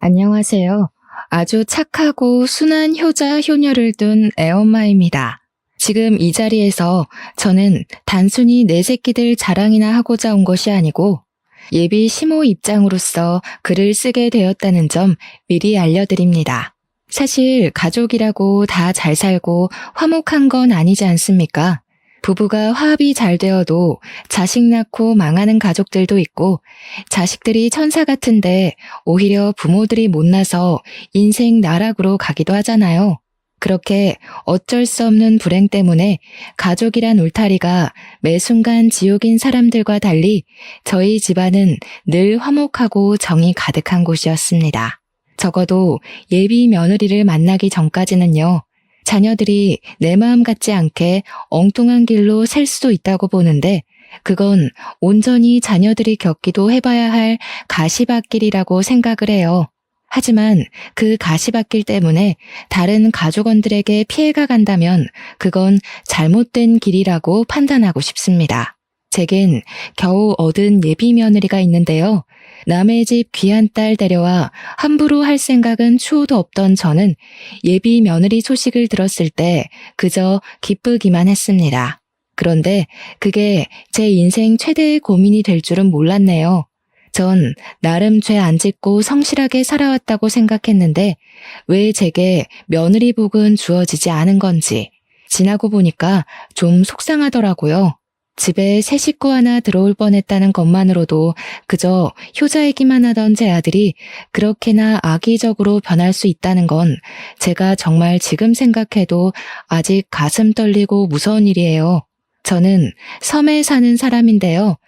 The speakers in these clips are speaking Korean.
안녕하세요. 아주 착하고 순한 효자 효녀를 둔 애엄마입니다. 지금 이 자리에서 저는 단순히 내 새끼들 자랑이나 하고자 온 것이 아니고 예비 시모 입장으로서 글을 쓰게 되었다는 점 미리 알려드립니다. 사실 가족이라고 다 잘 살고 화목한 건 아니지 않습니까? 부부가 화합이 잘 되어도 자식 낳고 망하는 가족들도 있고 자식들이 천사 같은데 오히려 부모들이 못나서 인생 나락으로 가기도 하잖아요. 그렇게 어쩔 수 없는 불행 때문에 가족이란 울타리가 매 순간 지옥인 사람들과 달리 저희 집안은 늘 화목하고 정이 가득한 곳이었습니다. 적어도 예비 며느리를 만나기 전까지는요. 자녀들이 내 마음 같지 않게 엉뚱한 길로 셀 수도 있다고 보는데 그건 온전히 자녀들이 겪기도 해봐야 할 가시밭길이라고 생각을 해요. 하지만 그 가시밭길 때문에 다른 가족원들에게 피해가 간다면 그건 잘못된 길이라고 판단하고 싶습니다. 제겐 겨우 얻은 예비 며느리가 있는데요. 남의 집 귀한 딸 데려와 함부로 할 생각은 추호도 없던 저는 예비 며느리 소식을 들었을 때 그저 기쁘기만 했습니다. 그런데 그게 제 인생 최대의 고민이 될 줄은 몰랐네요. 전 나름 죄 안 짓고 성실하게 살아왔다고 생각했는데 왜 제게 며느리 복은 주어지지 않은 건지 지나고 보니까 좀 속상하더라고요. 집에 새 식구 하나 들어올 뻔했다는 것만으로도 그저 효자이기만 하던 제 아들이 그렇게나 악의적으로 변할 수 있다는 건 제가 정말 지금 생각해도 아직 가슴 떨리고 무서운 일이에요. 저는 섬에 사는 사람인데요.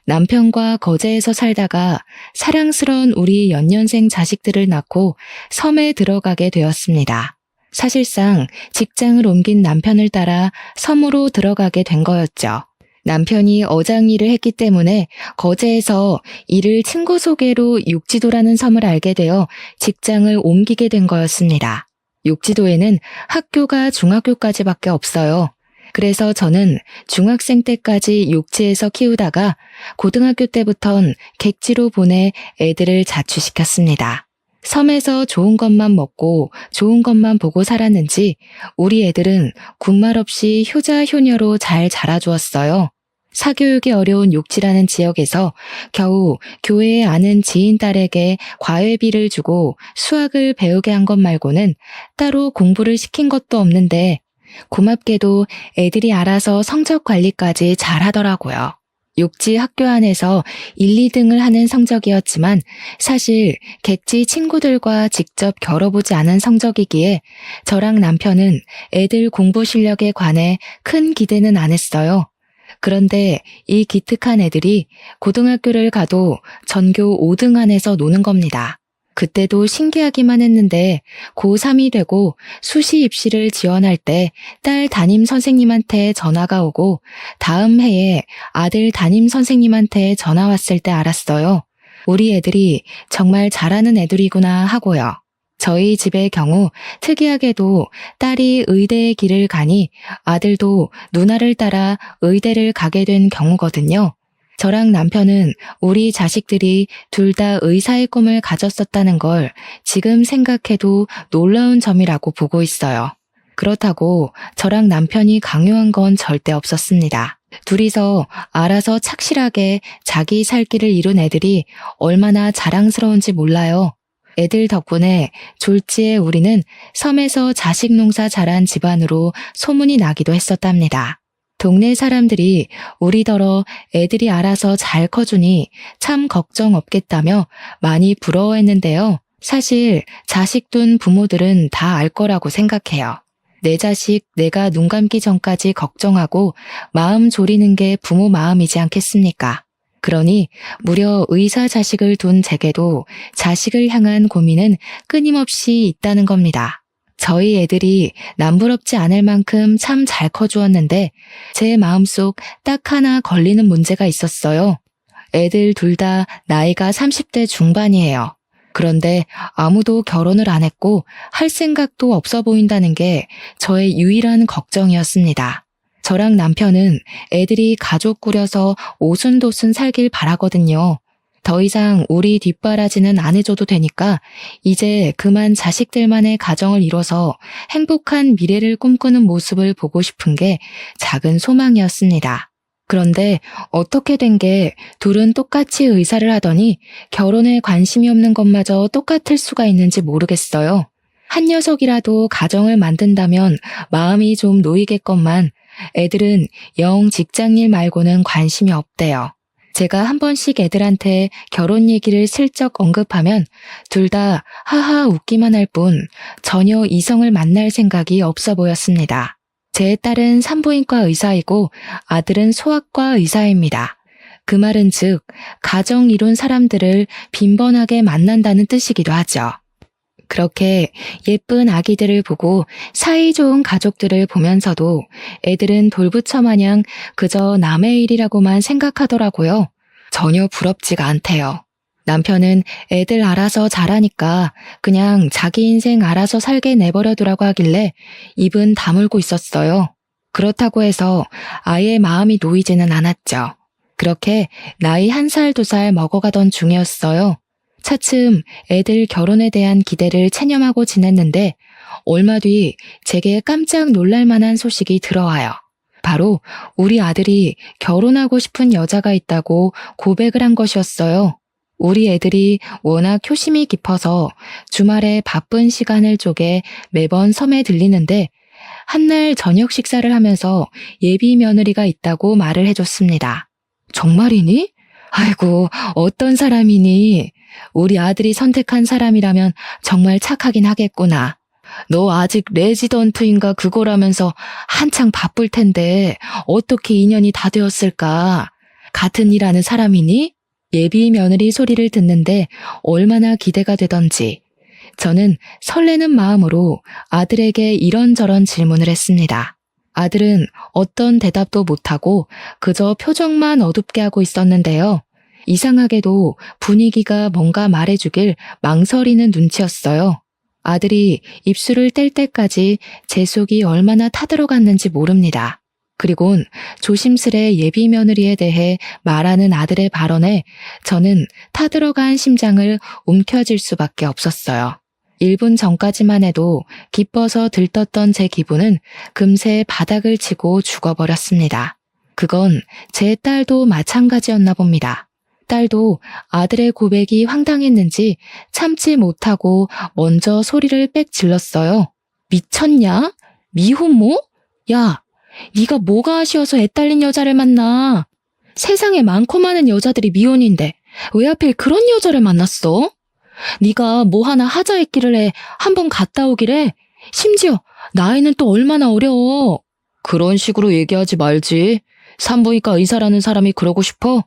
남편과 거제에서 살다가 사랑스러운 우리 연년생 자식들을 낳고 섬에 들어가게 되었습니다. 사실상 직장을 옮긴 남편을 따라 섬으로 들어가게 된 거였죠. 남편이 어장 일을 했기 때문에 거제에서 이를 친구 소개로 육지도라는 섬을 알게 되어 직장을 옮기게 된 거였습니다. 육지도에는 학교가 중학교까지밖에 없어요. 그래서 저는 중학생 때까지 육지에서 키우다가 고등학교 때부턴 객지로 보내 애들을 자취시켰습니다. 섬에서 좋은 것만 먹고 좋은 것만 보고 살았는지 우리 애들은 군말 없이 효자 효녀로 잘 자라주었어요. 사교육이 어려운 육지라는 지역에서 겨우 교회에 아는 지인 딸에게 과외비를 주고 수학을 배우게 한 것 말고는 따로 공부를 시킨 것도 없는데 고맙게도 애들이 알아서 성적 관리까지 잘 하더라고요. 육지 학교 안에서 1, 2등을 하는 성적이었지만 사실 객지 친구들과 직접 겨뤄보지 않은 성적이기에 저랑 남편은 애들 공부 실력에 관해 큰 기대는 안 했어요. 그런데 이 기특한 애들이 고등학교를 가도 전교 5등 안에서 노는 겁니다. 그때도 신기하기만 했는데 고3이 되고 수시 입시를 지원할 때 딸 담임 선생님한테 전화가 오고 다음 해에 아들 담임 선생님한테 전화 왔을 때 알았어요. 우리 애들이 정말 잘하는 애들이구나 하고요. 저희 집의 경우 특이하게도 딸이 의대의 길을 가니 아들도 누나를 따라 의대를 가게 된 경우거든요. 저랑 남편은 우리 자식들이 둘 다 의사의 꿈을 가졌었다는 걸 지금 생각해도 놀라운 점이라고 보고 있어요. 그렇다고 저랑 남편이 강요한 건 절대 없었습니다. 둘이서 알아서 착실하게 자기 살 길을 이룬 애들이 얼마나 자랑스러운지 몰라요. 애들 덕분에 졸지에 우리는 섬에서 자식 농사 잘한 집안으로 소문이 나기도 했었답니다. 동네 사람들이 우리더러 애들이 알아서 잘 커주니 참 걱정 없겠다며 많이 부러워했는데요. 사실 자식 둔 부모들은 다 알 거라고 생각해요. 내 자식 내가 눈 감기 전까지 걱정하고 마음 졸이는 게 부모 마음이지 않겠습니까? 그러니 무려 의사 자식을 둔 제게도 자식을 향한 고민은 끊임없이 있다는 겁니다. 저희 애들이 남부럽지 않을 만큼 참 잘 커주었는데 제 마음속 딱 하나 걸리는 문제가 있었어요. 애들 둘 다 나이가 30대 중반이에요. 그런데 아무도 결혼을 안 했고 할 생각도 없어 보인다는 게 저의 유일한 걱정이었습니다. 저랑 남편은 애들이 가족 꾸려서 오순도순 살길 바라거든요. 더 이상 우리 뒷바라지는 안 해줘도 되니까 이제 그만 자식들만의 가정을 이뤄서 행복한 미래를 꿈꾸는 모습을 보고 싶은 게 작은 소망이었습니다. 그런데 어떻게 된 게 둘은 똑같이 의사를 하더니 결혼에 관심이 없는 것마저 똑같을 수가 있는지 모르겠어요. 한 녀석이라도 가정을 만든다면 마음이 좀 놓이겠건만 애들은 영 직장일 말고는 관심이 없대요. 제가 한 번씩 애들한테 결혼 얘기를 슬쩍 언급하면 둘 다 하하 웃기만 할 뿐 전혀 이성을 만날 생각이 없어 보였습니다. 제 딸은 산부인과 의사이고 아들은 소아과 의사입니다. 그 말은 즉 가정 이룬 사람들을 빈번하게 만난다는 뜻이기도 하죠. 그렇게 예쁜 아기들을 보고 사이좋은 가족들을 보면서도 애들은 돌부처 마냥 그저 남의 일이라고만 생각하더라고요. 전혀 부럽지가 않대요. 남편은 애들 알아서 자라니까 그냥 자기 인생 알아서 살게 내버려두라고 하길래 입은 다물고 있었어요. 그렇다고 해서 아예 마음이 놓이지는 않았죠. 그렇게 나이 1살, 2살 먹어가던 중이었어요. 차츰 애들 결혼에 대한 기대를 체념하고 지냈는데 얼마 뒤 제게 깜짝 놀랄 만한 소식이 들어와요. 바로 우리 아들이 결혼하고 싶은 여자가 있다고 고백을 한 것이었어요. 우리 애들이 워낙 효심이 깊어서 주말에 바쁜 시간을 쪼개 매번 섬에 들리는데 한날 저녁 식사를 하면서 예비 며느리가 있다고 말을 해줬습니다. 정말이니? 아이고, 어떤 사람이니? 우리 아들이 선택한 사람이라면 정말 착하긴 하겠구나. 너 아직 레지던트인가 그거라면서 한창 바쁠 텐데 어떻게 인연이 다 되었을까? 같은 일 하는 사람이니? 예비 며느리 소리를 듣는데 얼마나 기대가 되던지 저는 설레는 마음으로 아들에게 이런저런 질문을 했습니다. 아들은 어떤 대답도 못하고 그저 표정만 어둡게 하고 있었는데요. 이상하게도 분위기가 뭔가 말해주길 망설이는 눈치였어요. 아들이 입술을 뗄 때까지 제 속이 얼마나 타들어갔는지 모릅니다. 그리곤 조심스레 예비 며느리에 대해 말하는 아들의 발언에 저는 타들어간 심장을 움켜쥘 수밖에 없었어요. 1분 전까지만 해도 기뻐서 들떴던 제 기분은 금세 바닥을 치고 죽어버렸습니다. 그건 제 딸도 마찬가지였나 봅니다. 딸도 아들의 고백이 황당했는지 참지 못하고 먼저 소리를 빽 질렀어요. 미쳤냐? 미혼모? 야, 네가 뭐가 아쉬워서 애 딸린 여자를 만나? 세상에 많고 많은 여자들이 미혼인데 왜 하필 그런 여자를 만났어? 네가 뭐 하나 하자 했기를 해 한번 갔다 오기래. 심지어 나이는 또 얼마나 어려워. 그런 식으로 얘기하지 말지. 산부인과 의사라는 사람이 그러고 싶어?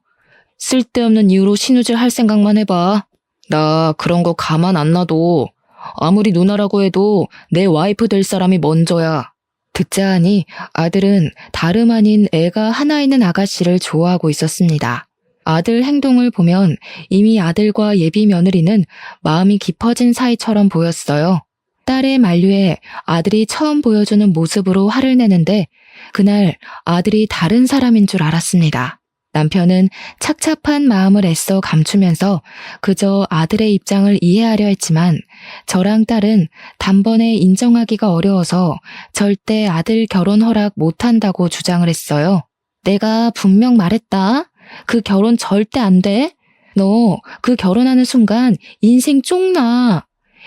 쓸데없는 이유로 신우질 할 생각만 해봐. 나 그런 거 가만 안 놔둬. 아무리 누나라고 해도 내 와이프 될 사람이 먼저야. 듣자 하니 아들은 다름 아닌 애가 하나 있는 아가씨를 좋아하고 있었습니다. 아들 행동을 보면 이미 아들과 예비 며느리는 마음이 깊어진 사이처럼 보였어요. 딸의 만류에 아들이 처음 보여주는 모습으로 화를 내는데 그날 아들이 다른 사람인 줄 알았습니다. 남편은 착잡한 마음을 애써 감추면서 그저 아들의 입장을 이해하려 했지만 저랑 딸은 단번에 인정하기가 어려워서 절대 아들 결혼 허락 못한다고 주장을 했어요. 내가 분명 말했다. 그 결혼 절대 안 돼. 너 그 결혼하는 순간 인생 쪽나.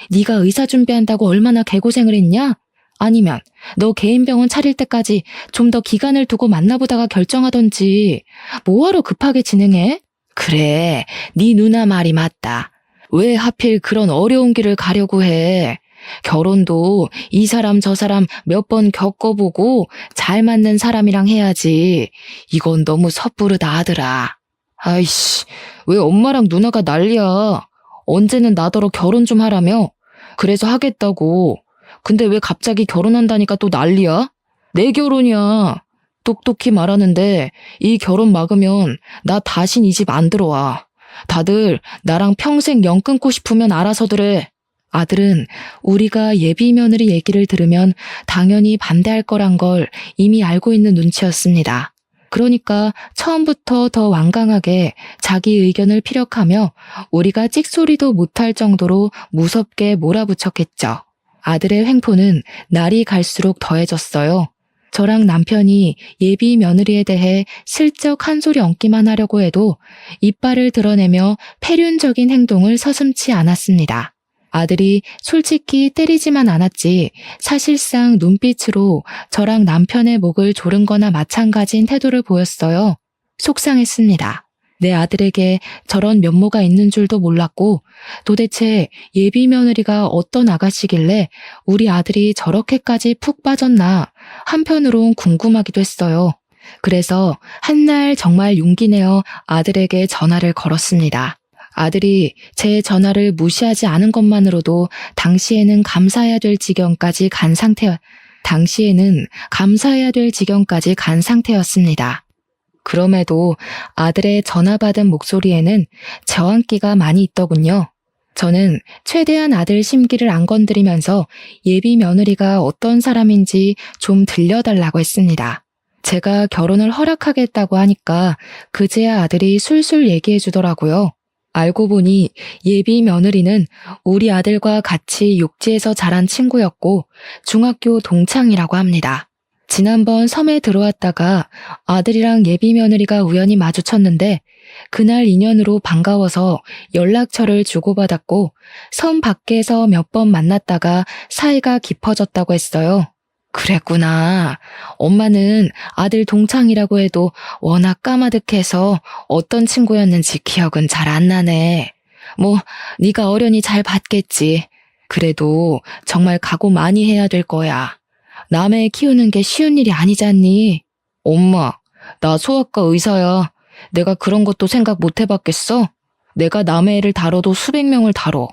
네가 의사 준비한다고 얼마나 개고생을 했냐? 아니면 너 개인 병원 차릴 때까지 좀 더 기간을 두고 만나보다가 결정하던지 뭐하러 급하게 진행해? 그래, 네 누나 말이 맞다. 왜 하필 그런 어려운 길을 가려고 해? 결혼도 이 사람 저 사람 몇 번 겪어보고 잘 맞는 사람이랑 해야지. 이건 너무 섣부르다 아들아. 아이씨, 왜 엄마랑 누나가 난리야. 언제는 나더러 결혼 좀 하라며? 그래서 하겠다고. 근데 왜 갑자기 결혼한다니까 또 난리야? 내 결혼이야. 똑똑히 말하는데 이 결혼 막으면 나 다신 이 집 안 들어와. 다들 나랑 평생 연 끊고 싶으면 알아서들 해. 아들은 우리가 예비 며느리 얘기를 들으면 당연히 반대할 거란 걸 이미 알고 있는 눈치였습니다. 그러니까 처음부터 더 완강하게 자기 의견을 피력하며 우리가 찍소리도 못할 정도로 무섭게 몰아붙였겠죠. 아들의 횡포는 날이 갈수록 더해졌어요. 저랑 남편이 예비 며느리에 대해 슬쩍 한 소리 얹기만 하려고 해도 이빨을 드러내며 패륜적인 행동을 서슴지 않았습니다. 아들이 솔직히 때리지만 않았지 사실상 눈빛으로 저랑 남편의 목을 조른 거나 마찬가지인 태도를 보였어요. 속상했습니다. 내 아들에게 저런 면모가 있는 줄도 몰랐고 도대체 예비 며느리가 어떤 아가씨길래 우리 아들이 저렇게까지 푹 빠졌나 한편으론 궁금하기도 했어요. 그래서 한날 정말 용기 내어 아들에게 전화를 걸었습니다. 아들이 제 전화를 무시하지 않은 것만으로도 당시에는 감사해야 될 지경까지 간 상태였습니다. 그럼에도 아들의 전화 받은 목소리에는 저항기가 많이 있더군요. 저는 최대한 아들 심기를 안 건드리면서 예비 며느리가 어떤 사람인지 좀 들려달라고 했습니다. 제가 결혼을 허락하겠다고 하니까 그제야 아들이 술술 얘기해 주더라고요. 알고 보니 예비 며느리는 우리 아들과 같이 육지에서 자란 친구였고 중학교 동창이라고 합니다. 지난번 섬에 들어왔다가 아들이랑 예비 며느리가 우연히 마주쳤는데 그날 인연으로 반가워서 연락처를 주고받았고 섬 밖에서 몇 번 만났다가 사이가 깊어졌다고 했어요. 그랬구나. 엄마는 아들 동창이라고 해도 워낙 까마득해서 어떤 친구였는지 기억은 잘 안 나네. 뭐 네가 어련히 잘 봤겠지. 그래도 정말 각오 많이 해야 될 거야. 남애 키우는 게 쉬운 일이 아니잖니. 엄마, 나 소아과 의사야. 내가 그런 것도 생각 못 해봤겠어? 내가 남의 애를 다뤄도 수백 명을 다뤄.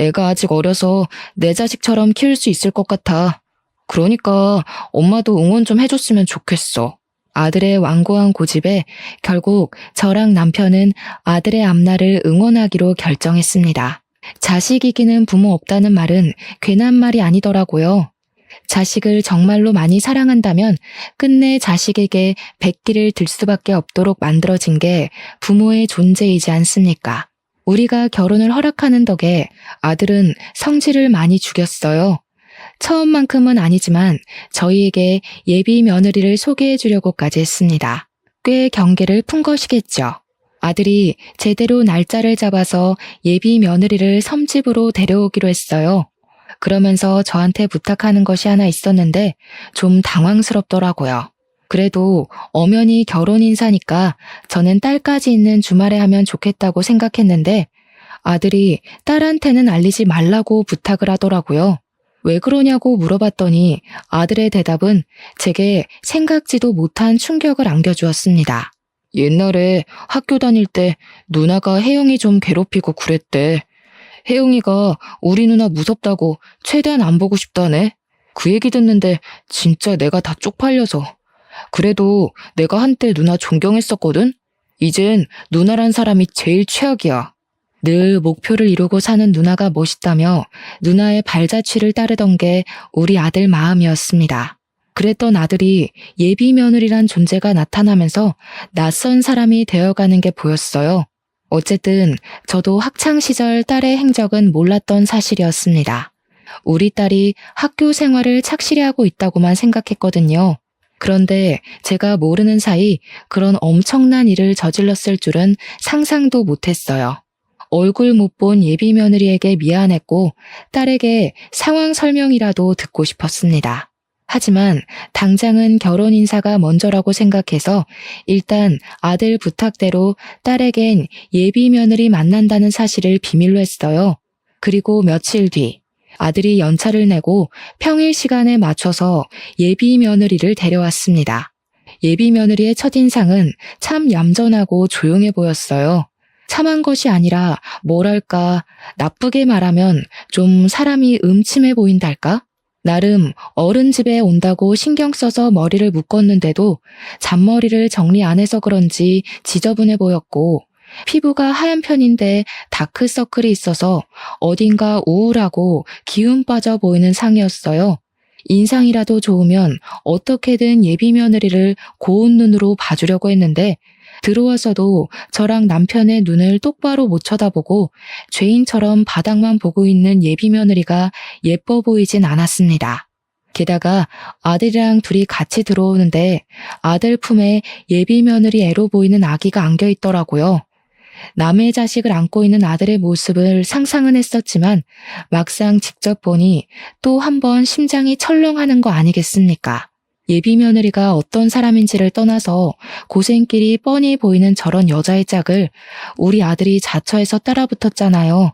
애가 아직 어려서 내 자식처럼 키울 수 있을 것 같아. 그러니까 엄마도 응원 좀 해줬으면 좋겠어. 아들의 완고한 고집에 결국 저랑 남편은 아들의 앞날을 응원하기로 결정했습니다. 자식 이기는 부모 없다는 말은 괜한 말이 아니더라고요. 자식을 정말로 많이 사랑한다면 끝내 자식에게 백기를 들 수밖에 없도록 만들어진 게 부모의 존재이지 않습니까? 우리가 결혼을 허락하는 덕에 아들은 성질을 많이 죽였어요. 처음만큼은 아니지만 저희에게 예비 며느리를 소개해 주려고까지 했습니다. 꽤 경계를 푼 것이겠죠. 아들이 제대로 날짜를 잡아서 예비 며느리를 섬집으로 데려오기로 했어요. 그러면서 저한테 부탁하는 것이 하나 있었는데 좀 당황스럽더라고요. 그래도 엄연히 결혼 인사니까 저는 딸까지 있는 주말에 하면 좋겠다고 생각했는데 아들이 딸한테는 알리지 말라고 부탁을 하더라고요. 왜 그러냐고 물어봤더니 아들의 대답은 제게 생각지도 못한 충격을 안겨주었습니다. 옛날에 학교 다닐 때 누나가 혜영이 좀 괴롭히고 그랬대. 혜영이가 우리 누나 무섭다고 최대한 안 보고 싶다네. 그 얘기 듣는데 진짜 내가 다 쪽팔려서. 그래도 내가 한때 누나 존경했었거든? 이젠 누나란 사람이 제일 최악이야. 늘 목표를 이루고 사는 누나가 멋있다며 누나의 발자취를 따르던 게 우리 아들 마음이었습니다. 그랬던 아들이 예비 며느리란 존재가 나타나면서 낯선 사람이 되어가는 게 보였어요. 어쨌든 저도 학창시절 딸의 행적은 몰랐던 사실이었습니다. 우리 딸이 학교 생활을 착실히 하고 있다고만 생각했거든요. 그런데 제가 모르는 사이 그런 엄청난 일을 저질렀을 줄은 상상도 못했어요. 얼굴 못 본 예비 며느리에게 미안했고 딸에게 상황 설명이라도 듣고 싶었습니다. 하지만 당장은 결혼 인사가 먼저라고 생각해서 일단 아들 부탁대로 딸에겐 예비 며느리 만난다는 사실을 비밀로 했어요. 그리고 며칠 뒤 아들이 연차를 내고 평일 시간에 맞춰서 예비 며느리를 데려왔습니다. 예비 며느리의 첫인상은 참 얌전하고 조용해 보였어요. 참한 것이 아니라 뭐랄까 나쁘게 말하면 좀 사람이 음침해 보인달까? 나름 어른 집에 온다고 신경 써서 머리를 묶었는데도 잔머리를 정리 안 해서 그런지 지저분해 보였고 피부가 하얀 편인데 다크서클이 있어서 어딘가 우울하고 기운 빠져 보이는 상이었어요. 인상이라도 좋으면 어떻게든 예비 며느리를 고운 눈으로 봐주려고 했는데 들어와서도 저랑 남편의 눈을 똑바로 못 쳐다보고 죄인처럼 바닥만 보고 있는 예비 며느리가 예뻐 보이진 않았습니다. 게다가 아들이랑 둘이 같이 들어오는데 아들 품에 예비 며느리 애로 보이는 아기가 안겨 있더라고요. 남의 자식을 안고 있는 아들의 모습을 상상은 했었지만 막상 직접 보니 또 한 번 심장이 철렁하는 거 아니겠습니까? 예비 며느리가 어떤 사람인지를 떠나서 고생길이 뻔히 보이는 저런 여자의 짝을 우리 아들이 자처해서 따라붙었잖아요.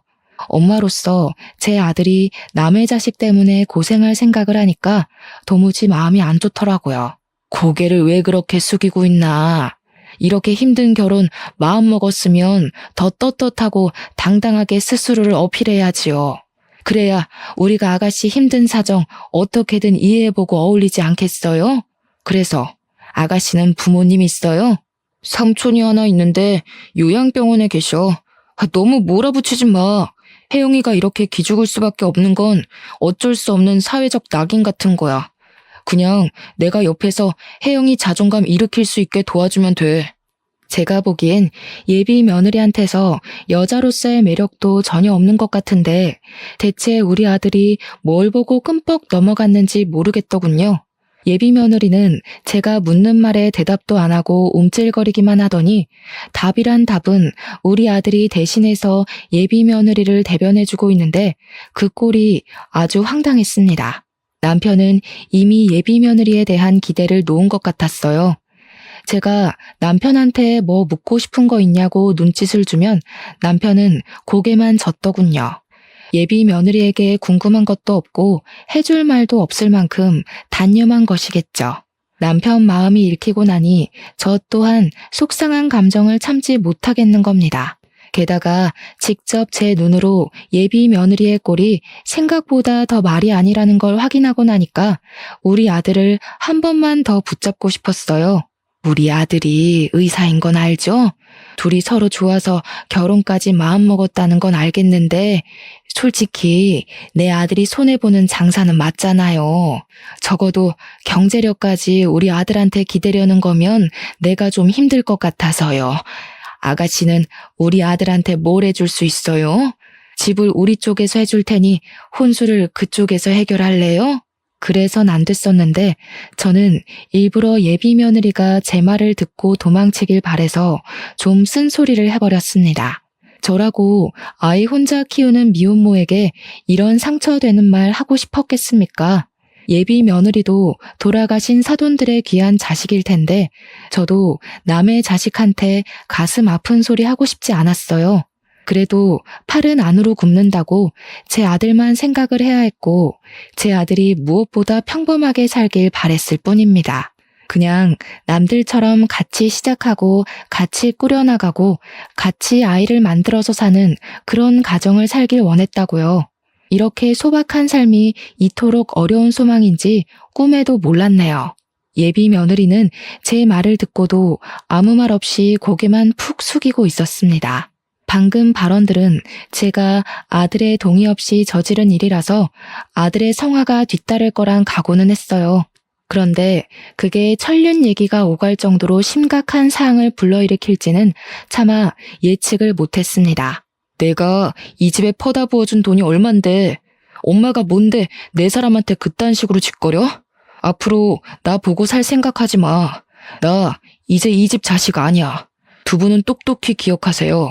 엄마로서 제 아들이 남의 자식 때문에 고생할 생각을 하니까 도무지 마음이 안 좋더라고요. 고개를 왜 그렇게 숙이고 있나. 이렇게 힘든 결혼 마음먹었으면 더 떳떳하고 당당하게 스스로를 어필해야지요. 그래야 우리가 아가씨 힘든 사정 어떻게든 이해해보고 어울리지 않겠어요? 그래서 아가씨는 부모님 있어요? 삼촌이 하나 있는데 요양병원에 계셔. 너무 몰아붙이지 마. 혜영이가 이렇게 기죽을 수밖에 없는 건 어쩔 수 없는 사회적 낙인 같은 거야. 그냥 내가 옆에서 혜영이 자존감 일으킬 수 있게 도와주면 돼. 제가 보기엔 예비 며느리한테서 여자로서의 매력도 전혀 없는 것 같은데 대체 우리 아들이 뭘 보고 끔뻑 넘어갔는지 모르겠더군요. 예비 며느리는 제가 묻는 말에 대답도 안 하고 움찔거리기만 하더니 답이란 답은 우리 아들이 대신해서 예비 며느리를 대변해주고 있는데 그 꼴이 아주 황당했습니다. 남편은 이미 예비 며느리에 대한 기대를 놓은 것 같았어요. 제가 남편한테 뭐 묻고 싶은 거 있냐고 눈짓을 주면 남편은 고개만 젓더군요. 예비 며느리에게 궁금한 것도 없고 해줄 말도 없을 만큼 단념한 것이겠죠. 남편 마음이 읽히고 나니 저 또한 속상한 감정을 참지 못하겠는 겁니다. 게다가 직접 제 눈으로 예비 며느리의 꼴이 생각보다 더 말이 아니라는 걸 확인하고 나니까 우리 아들을 한 번만 더 붙잡고 싶었어요. 우리 아들이 의사인 건 알죠? 둘이 서로 좋아서 결혼까지 마음먹었다는 건 알겠는데 솔직히 내 아들이 손해보는 장사는 맞잖아요. 적어도 경제력까지 우리 아들한테 기대려는 거면 내가 좀 힘들 것 같아서요. 아가씨는 우리 아들한테 뭘 해줄 수 있어요? 집을 우리 쪽에서 해줄 테니 혼수를 그쪽에서 해결할래요? 그래선 안 됐었는데 저는 일부러 예비 며느리가 제 말을 듣고 도망치길 바래서 좀 쓴소리를 해버렸습니다. 저라고 아이 혼자 키우는 미혼모에게 이런 상처되는 말 하고 싶었겠습니까? 예비 며느리도 돌아가신 사돈들의 귀한 자식일 텐데 저도 남의 자식한테 가슴 아픈 소리 하고 싶지 않았어요. 그래도 팔은 안으로 굽는다고 제 아들만 생각을 해야 했고 제 아들이 무엇보다 평범하게 살길 바랬을 뿐입니다. 그냥 남들처럼 같이 시작하고 같이 꾸려나가고 같이 아이를 만들어서 사는 그런 가정을 살길 원했다고요. 이렇게 소박한 삶이 이토록 어려운 소망인지 꿈에도 몰랐네요. 예비 며느리는 제 말을 듣고도 아무 말 없이 고개만 푹 숙이고 있었습니다. 방금 발언들은 제가 아들의 동의 없이 저지른 일이라서 아들의 성화가 뒤따를 거란 각오는 했어요. 그런데 그게 천륜 얘기가 오갈 정도로 심각한 사항을 불러일으킬지는 차마 예측을 못했습니다. 내가 이 집에 퍼다 부어준 돈이 얼만데 엄마가 뭔데 내 사람한테 그딴 식으로 짓거려? 앞으로 나 보고 살 생각하지 마. 나 이제 이 집 자식 아니야. 두 분은 똑똑히 기억하세요.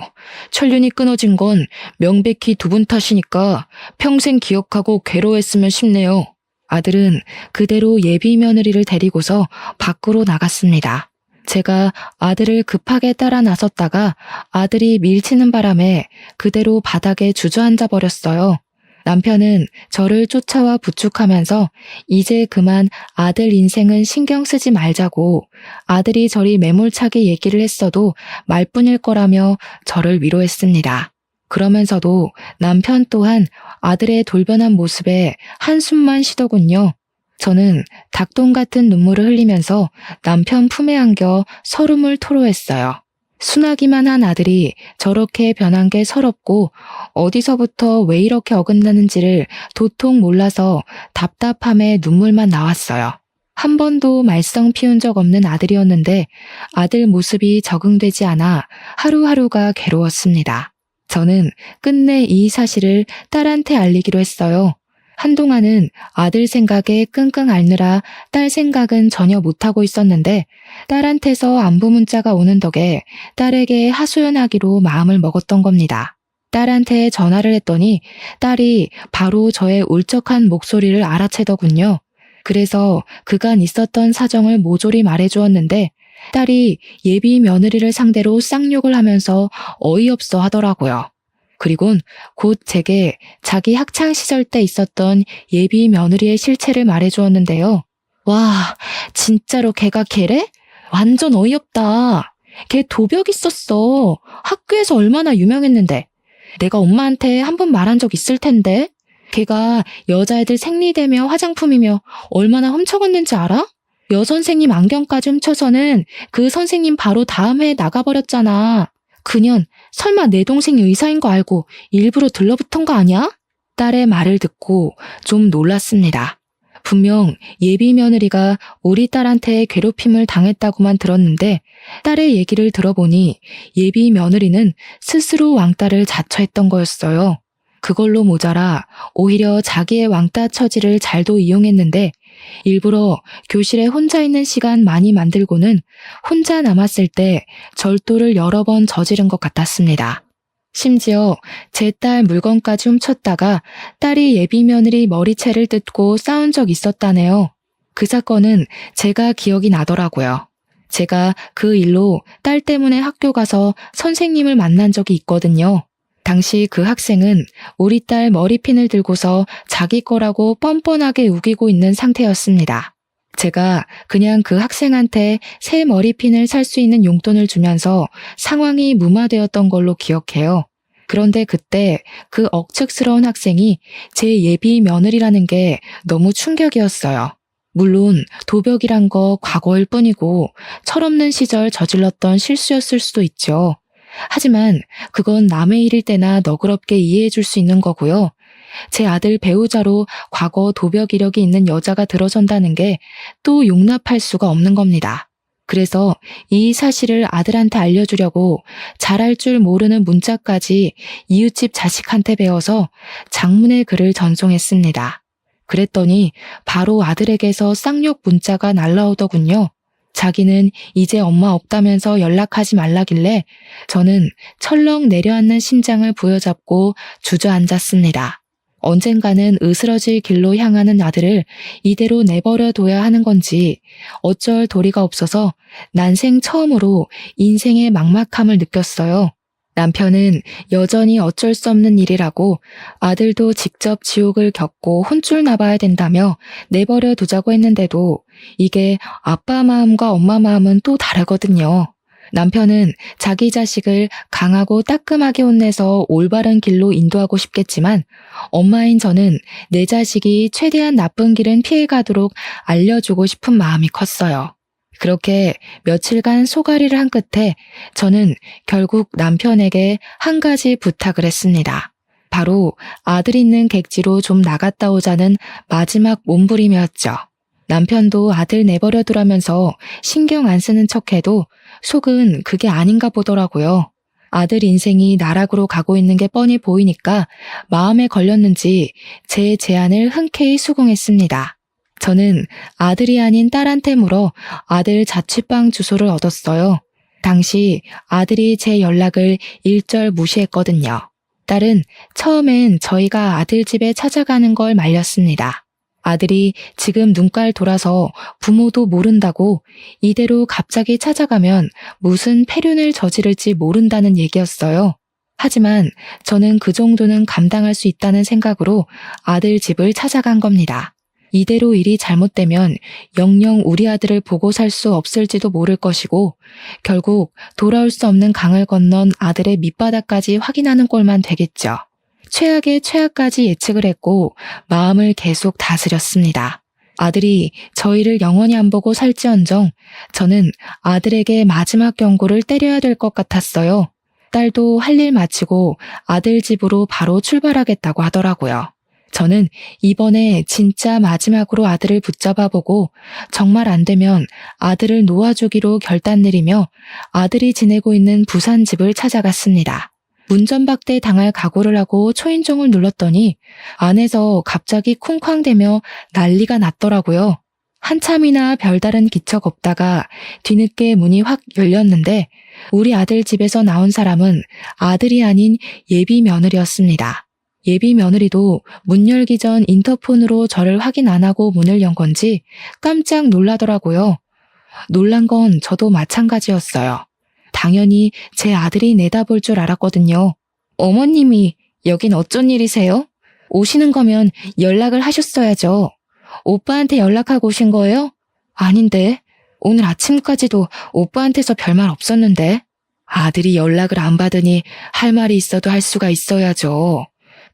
천륜이 끊어진 건 명백히 두 분 탓이니까 평생 기억하고 괴로워했으면 싶네요. 아들은 그대로 예비 며느리를 데리고서 밖으로 나갔습니다. 제가 아들을 급하게 따라 나섰다가 아들이 밀치는 바람에 그대로 바닥에 주저앉아 버렸어요. 남편은 저를 쫓아와 부축하면서 이제 그만 아들 인생은 신경 쓰지 말자고 아들이 저리 매몰차게 얘기를 했어도 말뿐일 거라며 저를 위로했습니다. 그러면서도 남편 또한 아들의 돌변한 모습에 한숨만 쉬더군요. 저는 닭똥 같은 눈물을 흘리면서 남편 품에 안겨 서름을 토로했어요. 순하기만 한 아들이 저렇게 변한 게 서럽고 어디서부터 왜 이렇게 어긋나는지를 도통 몰라서 답답함에 눈물만 나왔어요. 한 번도 말썽 피운 적 없는 아들이었는데 아들 모습이 적응되지 않아 하루하루가 괴로웠습니다. 저는 끝내 이 사실을 딸한테 알리기로 했어요. 한동안은 아들 생각에 끙끙 앓느라 딸 생각은 전혀 못하고 있었는데 딸한테서 안부 문자가 오는 덕에 딸에게 하소연하기로 마음을 먹었던 겁니다. 딸한테 전화를 했더니 딸이 바로 저의 울적한 목소리를 알아채더군요. 그래서 그간 있었던 사정을 모조리 말해주었는데 딸이 예비 며느리를 상대로 쌍욕을 하면서 어이없어 하더라고요. 그리곤 곧 제게 자기 학창시절 때 있었던 예비 며느리의 실체를 말해주었는데요. 와, 진짜로 걔가 걔래? 완전 어이없다. 걔 도벽 있었어. 학교에서 얼마나 유명했는데. 내가 엄마한테 한 번 말한 적 있을 텐데. 걔가 여자애들 생리대며 화장품이며 얼마나 훔쳐갔는지 알아? 여선생님 안경까지 훔쳐서는 그 선생님 바로 다음 해에 나가버렸잖아. 그년 설마 내 동생이 의사인 거 알고 일부러 들러붙은 거 아니야? 딸의 말을 듣고 좀 놀랐습니다. 분명 예비 며느리가 우리 딸한테 괴롭힘을 당했다고만 들었는데 딸의 얘기를 들어보니 예비 며느리는 스스로 왕따를 자처했던 거였어요. 그걸로 모자라 오히려 자기의 왕따 처지를 잘도 이용했는데 일부러 교실에 혼자 있는 시간 많이 만들고는 혼자 남았을 때 절도를 여러 번 저지른 것 같았습니다. 심지어 제 딸 물건까지 훔쳤다가 딸이 예비 며느리 머리채를 뜯고 싸운 적 있었다네요. 그 사건은 제가 기억이 나더라고요. 제가 그 일로 딸 때문에 학교 가서 선생님을 만난 적이 있거든요. 당시 그 학생은 우리 딸 머리핀을 들고서 자기 거라고 뻔뻔하게 우기고 있는 상태였습니다. 제가 그냥 그 학생한테 새 머리핀을 살 수 있는 용돈을 주면서 상황이 무마되었던 걸로 기억해요. 그런데 그때 그 억측스러운 학생이 제 예비 며느리라는 게 너무 충격이었어요. 물론 도벽이란 거 과거일 뿐이고 철없는 시절 저질렀던 실수였을 수도 있죠. 하지만 그건 남의 일일 때나 너그럽게 이해해 줄 수 있는 거고요. 제 아들 배우자로 과거 도벽 이력이 있는 여자가 들어선다는 게 또 용납할 수가 없는 겁니다. 그래서 이 사실을 아들한테 알려주려고 잘할 줄 모르는 문자까지 이웃집 자식한테 배워서 장문의 글을 전송했습니다. 그랬더니 바로 아들에게서 쌍욕 문자가 날라오더군요. 자기는 이제 엄마 없다면서 연락하지 말라길래 저는 철렁 내려앉는 심장을 부여잡고 주저앉았습니다. 언젠가는 으스러질 길로 향하는 아들을 이대로 내버려둬야 하는 건지 어쩔 도리가 없어서 난생 처음으로 인생의 막막함을 느꼈어요. 남편은 여전히 어쩔 수 없는 일이라고 아들도 직접 지옥을 겪고 혼쭐 나봐야 된다며 내버려 두자고 했는데도 이게 아빠 마음과 엄마 마음은 또 다르거든요. 남편은 자기 자식을 강하고 따끔하게 혼내서 올바른 길로 인도하고 싶겠지만 엄마인 저는 내 자식이 최대한 나쁜 길은 피해가도록 알려주고 싶은 마음이 컸어요. 그렇게 며칠간 소가리를 한 끝에 저는 결국 남편에게 한 가지 부탁을 했습니다. 바로 아들 있는 객지로 좀 나갔다 오자는 마지막 몸부림이었죠. 남편도 아들 내버려 두라면서 신경 안 쓰는 척해도 속은 그게 아닌가 보더라고요. 아들 인생이 나락으로 가고 있는 게 뻔히 보이니까 마음에 걸렸는지 제 제안을 흔쾌히 수긍했습니다. 저는 아들이 아닌 딸한테 물어 아들 자취방 주소를 얻었어요. 당시 아들이 제 연락을 일절 무시했거든요. 딸은 처음엔 저희가 아들 집에 찾아가는 걸 말렸습니다. 아들이 지금 눈깔 돌아서 부모도 모른다고 이대로 갑자기 찾아가면 무슨 폐륜을 저지를지 모른다는 얘기였어요. 하지만 저는 그 정도는 감당할 수 있다는 생각으로 아들 집을 찾아간 겁니다. 이대로 일이 잘못되면 영영 우리 아들을 보고 살 수 없을지도 모를 것이고 결국 돌아올 수 없는 강을 건넌 아들의 밑바닥까지 확인하는 꼴만 되겠죠. 최악의 최악까지 예측을 했고 마음을 계속 다스렸습니다. 아들이 저희를 영원히 안 보고 살지언정 저는 아들에게 마지막 경고를 때려야 될 것 같았어요. 딸도 할 일 마치고 아들 집으로 바로 출발하겠다고 하더라고요. 저는 이번에 진짜 마지막으로 아들을 붙잡아 보고 정말 안 되면 아들을 놓아주기로 결단 내리며 아들이 지내고 있는 부산 집을 찾아갔습니다. 문전박대 당할 각오를 하고 초인종을 눌렀더니 안에서 갑자기 쿵쾅대며 난리가 났더라고요. 한참이나 별다른 기척 없다가 뒤늦게 문이 확 열렸는데 우리 아들 집에서 나온 사람은 아들이 아닌 예비 며느리였습니다. 예비 며느리도 문 열기 전 인터폰으로 저를 확인 안 하고 문을 연 건지 깜짝 놀라더라고요. 놀란 건 저도 마찬가지였어요. 당연히 제 아들이 내다볼 줄 알았거든요. 어머님이 여긴 어쩐 일이세요? 오시는 거면 연락을 하셨어야죠. 오빠한테 연락하고 오신 거예요? 아닌데. 오늘 아침까지도 오빠한테서 별말 없었는데. 아들이 연락을 안 받으니 할 말이 있어도 할 수가 있어야죠.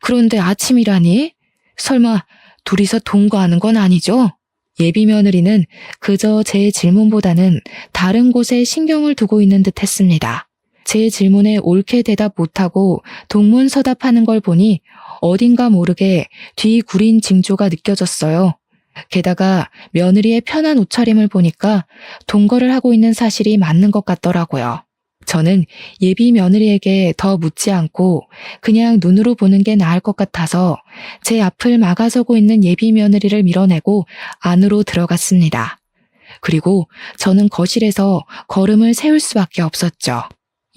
그런데 아침이라니? 설마 둘이서 동거하는 건 아니죠? 예비 며느리는 그저 제 질문보다는 다른 곳에 신경을 두고 있는 듯 했습니다. 제 질문에 옳게 대답 못하고 동문서답하는 걸 보니 어딘가 모르게 뒤 구린 징조가 느껴졌어요. 게다가 며느리의 편한 옷차림을 보니까 동거를 하고 있는 사실이 맞는 것 같더라고요. 저는 예비 며느리에게 더 묻지 않고 그냥 눈으로 보는 게 나을 것 같아서 제 앞을 막아서고 있는 예비 며느리를 밀어내고 안으로 들어갔습니다. 그리고 저는 거실에서 걸음을 세울 수밖에 없었죠.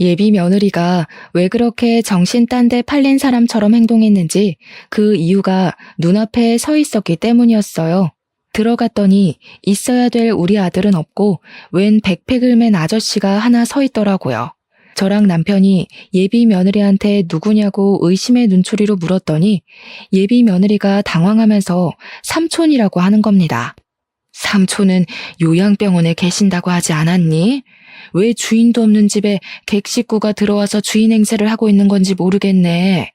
예비 며느리가 왜 그렇게 정신 딴 데 팔린 사람처럼 행동했는지 그 이유가 눈앞에 서 있었기 때문이었어요. 들어갔더니 있어야 될 우리 아들은 없고 웬 백팩을 맨 아저씨가 하나 서 있더라고요. 저랑 남편이 예비 며느리한테 누구냐고 의심의 눈초리로 물었더니 예비 며느리가 당황하면서 삼촌이라고 하는 겁니다. 삼촌은 요양병원에 계신다고 하지 않았니? 왜 주인도 없는 집에 객식구가 들어와서 주인 행세를 하고 있는 건지 모르겠네.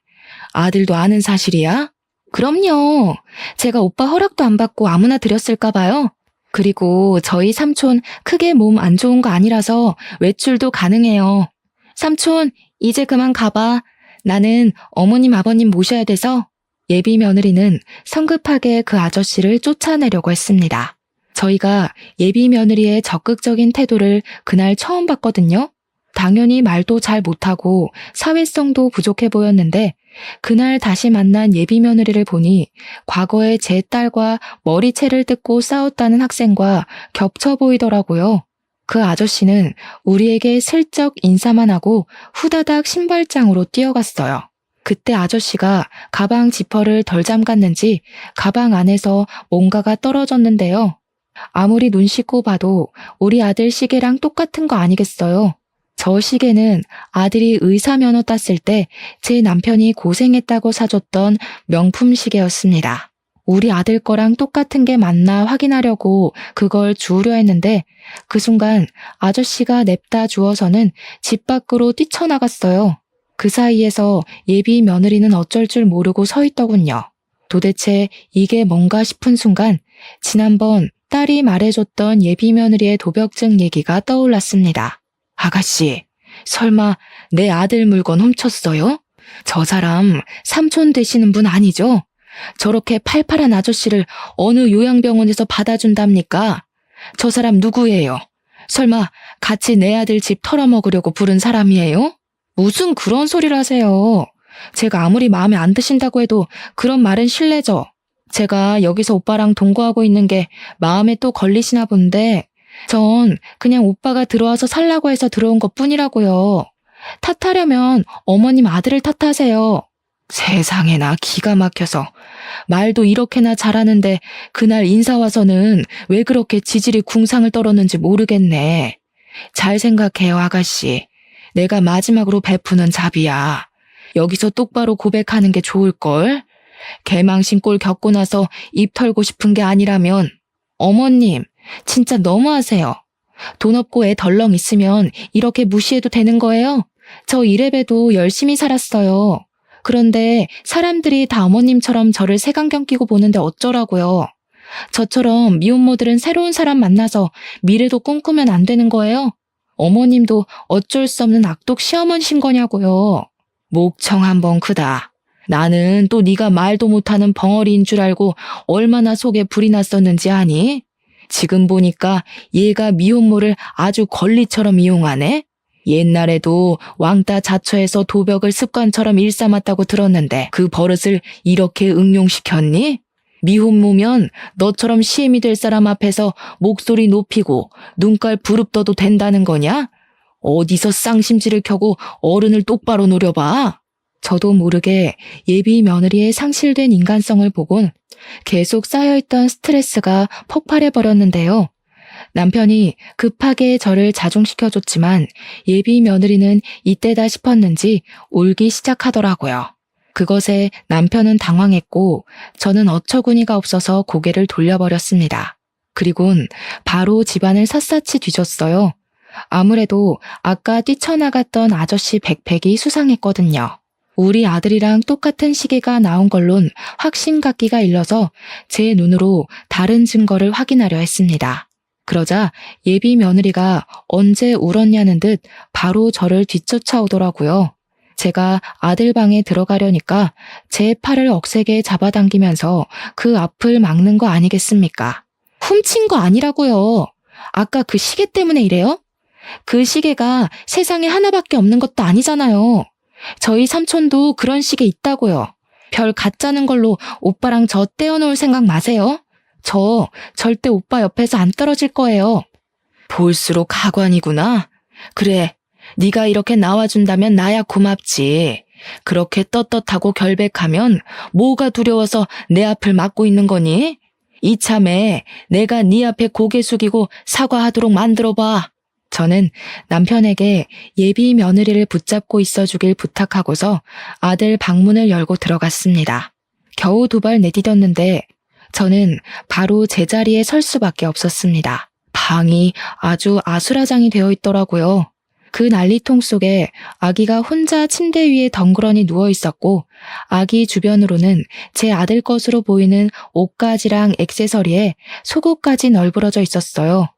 아들도 아는 사실이야? 그럼요. 제가 오빠 허락도 안 받고 아무나 드렸을까 봐요. 그리고 저희 삼촌 크게 몸 안 좋은 거 아니라서 외출도 가능해요. 삼촌, 이제 그만 가봐. 나는 어머님 아버님 모셔야 돼서. 예비 며느리는 성급하게 그 아저씨를 쫓아내려고 했습니다. 저희가 예비 며느리의 적극적인 태도를 그날 처음 봤거든요. 당연히 말도 잘 못하고 사회성도 부족해 보였는데 그날 다시 만난 예비 며느리를 보니 과거에 제 딸과 머리채를 뜯고 싸웠다는 학생과 겹쳐 보이더라고요. 그 아저씨는 우리에게 슬쩍 인사만 하고 후다닥 신발장으로 뛰어갔어요. 그때 아저씨가 가방 지퍼를 덜 잠갔는지 가방 안에서 뭔가가 떨어졌는데요. 아무리 눈 씻고 봐도 우리 아들 시계랑 똑같은 거 아니겠어요? 저 시계는 아들이 의사 면허 땄을 때 제 남편이 고생했다고 사줬던 명품 시계였습니다. 우리 아들 거랑 똑같은 게 맞나 확인하려고 그걸 주우려 했는데 그 순간 아저씨가 냅다 주워서는 집 밖으로 뛰쳐나갔어요. 그 사이에서 예비 며느리는 어쩔 줄 모르고 서 있더군요. 도대체 이게 뭔가 싶은 순간 지난번 딸이 말해줬던 예비 며느리의 도벽증 얘기가 떠올랐습니다. 아가씨, 설마 내 아들 물건 훔쳤어요? 저 사람 삼촌 되시는 분 아니죠? 저렇게 팔팔한 아저씨를 어느 요양병원에서 받아준답니까? 저 사람 누구예요? 설마 같이 내 아들 집 털어먹으려고 부른 사람이에요? 무슨 그런 소리를 하세요? 제가 아무리 마음에 안 드신다고 해도 그런 말은 실례죠. 제가 여기서 오빠랑 동거하고 있는 게 마음에 또 걸리시나 본데 전 그냥 오빠가 들어와서 살라고 해서 들어온 것뿐이라고요. 탓하려면 어머님 아들을 탓하세요. 세상에나 기가 막혀서 말도 이렇게나 잘하는데 그날 인사 와서는 왜 그렇게 지질이 궁상을 떨었는지 모르겠네. 잘 생각해요, 아가씨. 내가 마지막으로 베푸는 잡이야. 여기서 똑바로 고백하는 게 좋을걸? 개망신 꼴 겪고 나서 입 털고 싶은 게 아니라면 어머님 진짜 너무하세요. 돈 없고 애 덜렁 있으면 이렇게 무시해도 되는 거예요? 저 이래봬도 열심히 살았어요. 그런데 사람들이 다 어머님처럼 저를 색안경 끼고 보는데 어쩌라고요. 저처럼 미혼모들은 새로운 사람 만나서 미래도 꿈꾸면 안 되는 거예요? 어머님도 어쩔 수 없는 악독 시어머니신 거냐고요. 목청 한번 크다. 나는 또 네가 말도 못하는 벙어리인 줄 알고 얼마나 속에 불이 났었는지 아니? 지금 보니까 얘가 미혼모를 아주 권리처럼 이용하네? 옛날에도 왕따 자처해서 도벽을 습관처럼 일삼았다고 들었는데 그 버릇을 이렇게 응용시켰니? 미혼모면 너처럼 시엠이 될 사람 앞에서 목소리 높이고 눈깔 부릅떠도 된다는 거냐? 어디서 쌍심지를 켜고 어른을 똑바로 노려봐. 저도 모르게 예비 며느리의 상실된 인간성을 보곤 계속 쌓여있던 스트레스가 폭발해버렸는데요. 남편이 급하게 저를 자중시켜줬지만 예비 며느리는 이때다 싶었는지 울기 시작하더라고요. 그것에 남편은 당황했고 저는 어처구니가 없어서 고개를 돌려버렸습니다. 그리곤 바로 집안을 샅샅이 뒤졌어요. 아무래도 아까 뛰쳐나갔던 아저씨 백팩이 수상했거든요. 우리 아들이랑 똑같은 시계가 나온 걸론 확신갖기가 일러서 제 눈으로 다른 증거를 확인하려 했습니다. 그러자 예비 며느리가 언제 울었냐는 듯 바로 저를 뒤쫓아오더라고요. 제가 아들 방에 들어가려니까 제 팔을 억세게 잡아당기면서 그 앞을 막는 거 아니겠습니까? 훔친 거 아니라고요. 아까 그 시계 때문에 이래요? 그 시계가 세상에 하나밖에 없는 것도 아니잖아요. 저희 삼촌도 그런 시계 있다고요. 별 가짜는 걸로 오빠랑 저 떼어놓을 생각 마세요. 저 절대 오빠 옆에서 안 떨어질 거예요. 볼수록 가관이구나. 그래, 네가 이렇게 나와준다면 나야 고맙지. 그렇게 떳떳하고 결백하면 뭐가 두려워서 내 앞을 막고 있는 거니? 이참에 내가 네 앞에 고개 숙이고 사과하도록 만들어봐. 저는 남편에게 예비 며느리를 붙잡고 있어주길 부탁하고서 아들 방문을 열고 들어갔습니다. 겨우 두 발 내디뎠는데 저는 바로 제자리에 설 수밖에 없었습니다. 방이 아주 아수라장이 되어 있더라고요. 그 난리통 속에 아기가 혼자 침대 위에 덩그러니 누워 있었고 아기 주변으로는 제 아들 것으로 보이는 옷가지랑 액세서리에 속옷까지 널브러져 있었어요.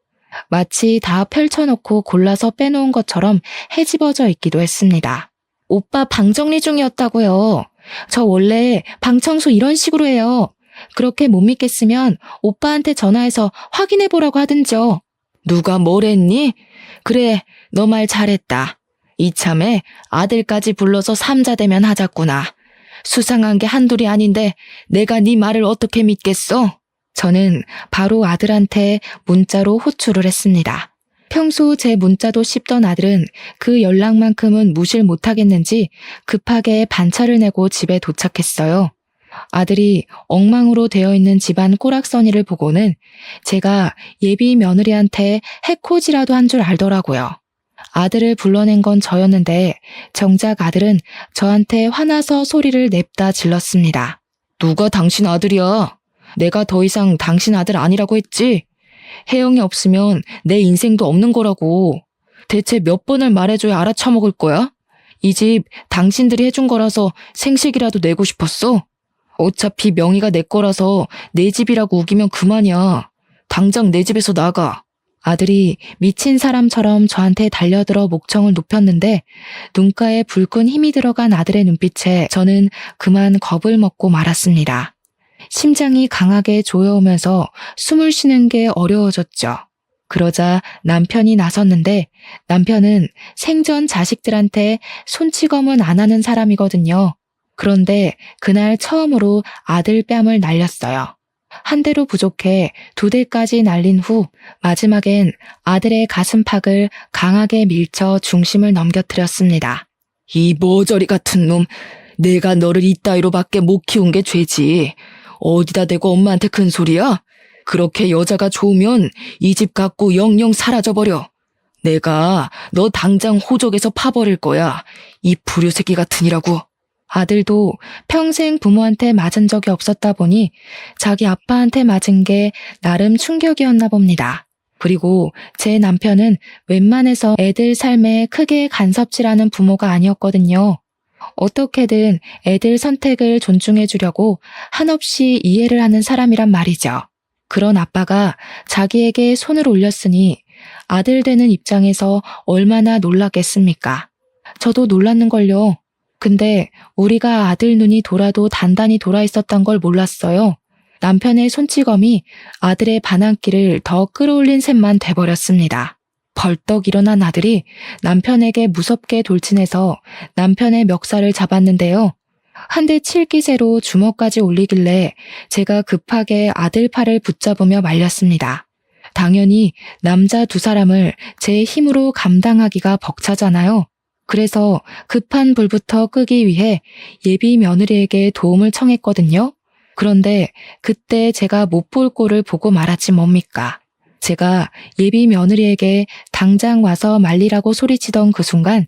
마치 다 펼쳐놓고 골라서 빼놓은 것처럼 헤집어져 있기도 했습니다. 오빠 방 정리 중이었다고요. 저 원래 방 청소 이런 식으로 해요. 그렇게 못 믿겠으면 오빠한테 전화해서 확인해보라고 하든지요. 누가 뭐랬니? 그래, 너 말 잘했다. 이참에 아들까지 불러서 삼자대면 하자꾸나. 수상한 게 한둘이 아닌데 내가 네 말을 어떻게 믿겠어? 저는 바로 아들한테 문자로 호출을 했습니다. 평소 제 문자도 씹던 아들은 그 연락만큼은 무시를 못하겠는지 급하게 반차를 내고 집에 도착했어요. 아들이 엉망으로 되어 있는 집안 꼬락서니를 보고는 제가 예비 며느리한테 해코지라도 한 줄 알더라고요. 아들을 불러낸 건 저였는데 정작 아들은 저한테 화나서 소리를 냅다 질렀습니다. 누가 당신 아들이야? 내가 더 이상 당신 아들 아니라고 했지? 혜영이 없으면 내 인생도 없는 거라고. 대체 몇 번을 말해줘야 알아쳐먹을 거야? 이 집 당신들이 해준 거라서 생식이라도 내고 싶었어? 어차피 명의가 내 거라서 내 집이라고 우기면 그만이야. 당장 내 집에서 나가. 아들이 미친 사람처럼 저한테 달려들어 목청을 높였는데 눈가에 불끈 힘이 들어간 아들의 눈빛에 저는 그만 겁을 먹고 말았습니다. 심장이 강하게 조여오면서 숨을 쉬는 게 어려워졌죠. 그러자 남편이 나섰는데 남편은 생전 자식들한테 손찌검은 안 하는 사람이거든요. 그런데 그날 처음으로 아들 뺨을 날렸어요. 한 대로 부족해 두 대까지 날린 후 마지막엔 아들의 가슴팍을 강하게 밀쳐 중심을 넘겨뜨렸습니다. 이 모저리 같은 놈, 내가 너를 이따위로밖에 못 키운 게 죄지. 어디다 대고 엄마한테 큰 소리야? 그렇게 여자가 좋으면 이 집 갖고 영영 사라져버려. 내가 너 당장 호적에서 파버릴 거야. 이 불효새끼 같으니라고. 아들도 평생 부모한테 맞은 적이 없었다 보니 자기 아빠한테 맞은 게 나름 충격이었나 봅니다. 그리고 제 남편은 웬만해서 애들 삶에 크게 간섭질하는 부모가 아니었거든요. 어떻게든 애들 선택을 존중해 주려고 한없이 이해를 하는 사람이란 말이죠. 그런 아빠가 자기에게 손을 올렸으니 아들 되는 입장에서 얼마나 놀랐겠습니까? 저도 놀랐는걸요. 근데 우리가 아들 눈이 돌아도 단단히 돌아 있었던 걸 몰랐어요. 남편의 손찌검이 아들의 반항기를 더 끌어올린 셈만 돼버렸습니다. 벌떡 일어난 아들이 남편에게 무섭게 돌진해서 남편의 멱살을 잡았는데요. 한 대 칠 기세로 주먹까지 올리길래 제가 급하게 아들 팔을 붙잡으며 말렸습니다. 당연히 남자 두 사람을 제 힘으로 감당하기가 벅차잖아요. 그래서 급한 불부터 끄기 위해 예비 며느리에게 도움을 청했거든요. 그런데 그때 제가 못 볼 꼴을 보고 말았지 뭡니까. 제가 예비 며느리에게 당장 와서 말리라고 소리치던 그 순간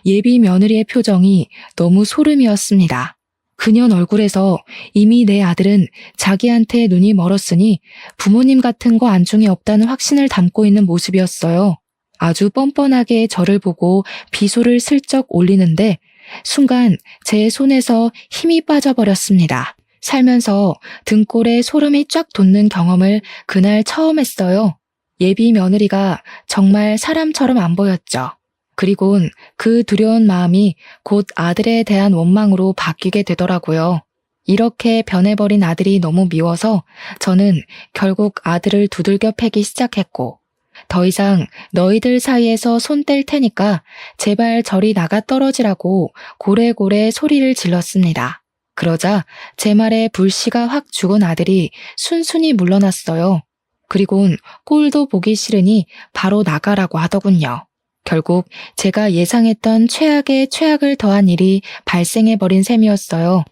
예비 며느리의 표정이 너무 소름이었습니다. 그녀 얼굴에서 이미 내 아들은 자기한테 눈이 멀었으니 부모님 같은 거 안중에 없다는 확신을 담고 있는 모습이었어요. 아주 뻔뻔하게 저를 보고 비소를 슬쩍 올리는데 순간 제 손에서 힘이 빠져버렸습니다. 살면서 등골에 소름이 쫙 돋는 경험을 그날 처음 했어요. 예비 며느리가 정말 사람처럼 안 보였죠. 그리곤 그 두려운 마음이 곧 아들에 대한 원망으로 바뀌게 되더라고요. 이렇게 변해버린 아들이 너무 미워서 저는 결국 아들을 두들겨 패기 시작했고 더 이상 너희들 사이에서 손 뗄 테니까 제발 저리 나가 떨어지라고 고래고래 소리를 질렀습니다. 그러자 제 말에 불씨가 확 죽은 아들이 순순히 물러났어요. 그리곤 꼴도 보기 싫으니 바로 나가라고 하더군요. 결국 제가 예상했던 최악의 최악을 더한 일이 발생해버린 셈이었어요.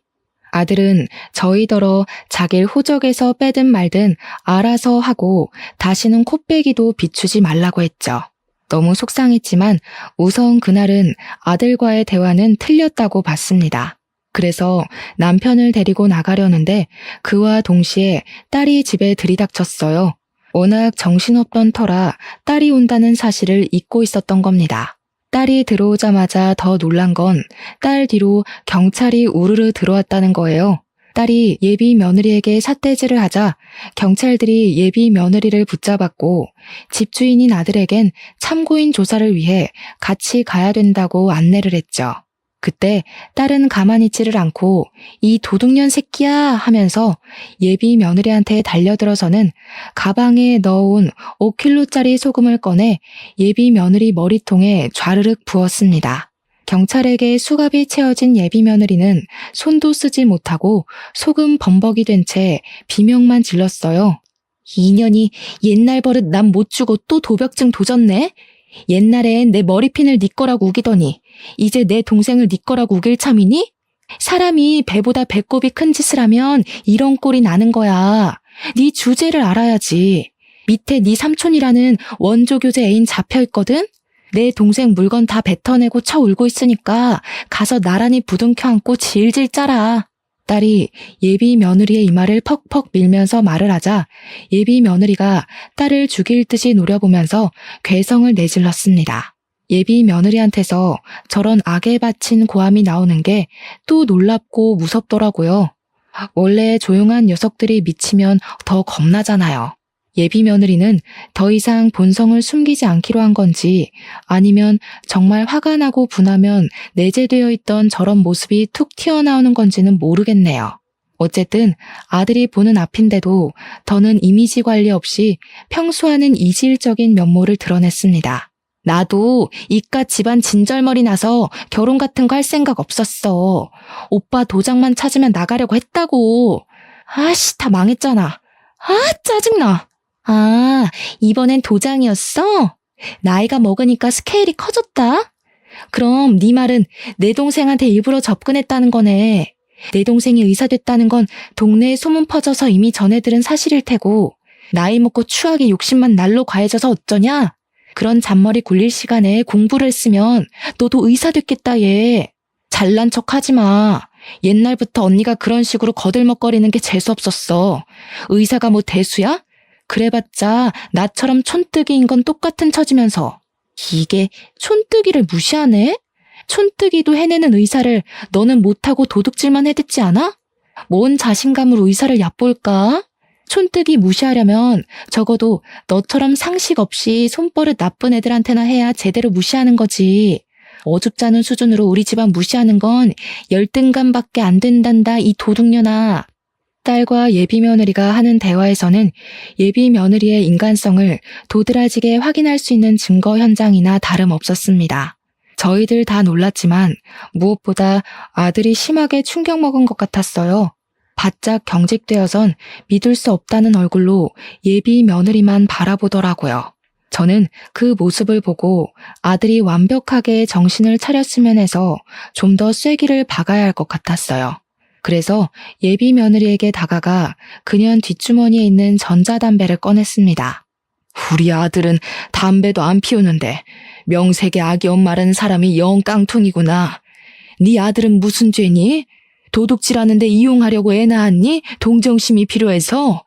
아들은 저희더러 자길 호적에서 빼든 말든 알아서 하고 다시는 코빼기도 비추지 말라고 했죠. 너무 속상했지만 우선 그날은 아들과의 대화는 틀렸다고 봤습니다. 그래서 남편을 데리고 나가려는데 그와 동시에 딸이 집에 들이닥쳤어요. 워낙 정신없던 터라 딸이 온다는 사실을 잊고 있었던 겁니다. 딸이 들어오자마자 더 놀란 건 딸 뒤로 경찰이 우르르 들어왔다는 거예요. 딸이 예비 며느리에게 삿대질을 하자 경찰들이 예비 며느리를 붙잡았고 집주인인 아들에겐 참고인 조사를 위해 같이 가야 된다고 안내를 했죠. 그때 딸은 가만히 있지를 않고 이 도둑년 새끼야 하면서 예비 며느리한테 달려들어서는 가방에 넣어온 5kg짜리 소금을 꺼내 예비 며느리 머리통에 좌르륵 부었습니다. 경찰에게 수갑이 채워진 예비 며느리는 손도 쓰지 못하고 소금 범벅이 된 채 비명만 질렀어요. 이년이 옛날 버릇 남 못 주고 또 도벽증 도졌네? 옛날엔 내 머리핀을 네 거라고 우기더니 이제 내 동생을 네 거라고 우길 참이니? 사람이 배보다 배꼽이 큰 짓을 하면 이런 꼴이 나는 거야. 네 주제를 알아야지. 밑에 네 삼촌이라는 원조교제 애인 잡혀있거든? 내 동생 물건 다 뱉어내고 쳐 울고 있으니까 가서 나란히 부둥켜 안고 질질 짜라. 딸이 예비 며느리의 이마를 퍽퍽 밀면서 말을 하자 예비 며느리가 딸을 죽일 듯이 노려보면서 괴성을 내질렀습니다. 예비 며느리한테서 저런 악에 바친 고함이 나오는 게 또 놀랍고 무섭더라고요. 원래 조용한 녀석들이 미치면 더 겁나잖아요. 예비 며느리는 더 이상 본성을 숨기지 않기로 한 건지 아니면 정말 화가 나고 분하면 내재되어 있던 저런 모습이 툭 튀어나오는 건지는 모르겠네요. 어쨌든 아들이 보는 앞인데도 더는 이미지 관리 없이 평소와는 이질적인 면모를 드러냈습니다. 나도 이깟 집안 진절머리 나서 결혼 같은 거 할 생각 없었어. 오빠 도장만 찾으면 나가려고 했다고. 아씨, 다 망했잖아. 아, 짜증나. 아, 이번엔 도장이었어? 나이가 먹으니까 스케일이 커졌다? 그럼 네 말은 내 동생한테 일부러 접근했다는 거네. 내 동생이 의사 됐다는 건 동네에 소문 퍼져서 이미 전해 들은 사실일 테고 나이 먹고 추하게 욕심만 날로 과해져서 어쩌냐? 그런 잔머리 굴릴 시간에 공부를 했으면 너도 의사 됐겠다 얘. 잘난 척 하지 마. 옛날부터 언니가 그런 식으로 거들먹거리는 게 재수없었어. 의사가 뭐 대수야? 그래봤자 나처럼 촌뜨기인 건 똑같은 처지면서. 이게 촌뜨기를 무시하네? 촌뜨기도 해내는 의사를 너는 못하고 도둑질만 해댔지 않아? 뭔 자신감으로 의사를 얕볼까? 촌뜨기 무시하려면 적어도 너처럼 상식 없이 손버릇 나쁜 애들한테나 해야 제대로 무시하는 거지. 어줍잖은 수준으로 우리 집안 무시하는 건 열등감밖에 안 된단다, 이 도둑년아. 딸과 예비 며느리가 하는 대화에서는 예비 며느리의 인간성을 도드라지게 확인할 수 있는 증거 현장이나 다름없었습니다. 저희들 다 놀랐지만 무엇보다 아들이 심하게 충격먹은 것 같았어요. 바짝 경직되어선 믿을 수 없다는 얼굴로 예비 며느리만 바라보더라고요. 저는 그 모습을 보고 아들이 완벽하게 정신을 차렸으면 해서 좀 더 쐐기를 박아야 할 것 같았어요. 그래서 예비 며느리에게 다가가 그년 뒷주머니에 있는 전자담배를 꺼냈습니다. 우리 아들은 담배도 안 피우는데 명색의 악이 엄마라는 사람이 영 깡통이구나. 네 아들은 무슨 죄니? 도둑질하는데 이용하려고 애 낳았니? 동정심이 필요해서?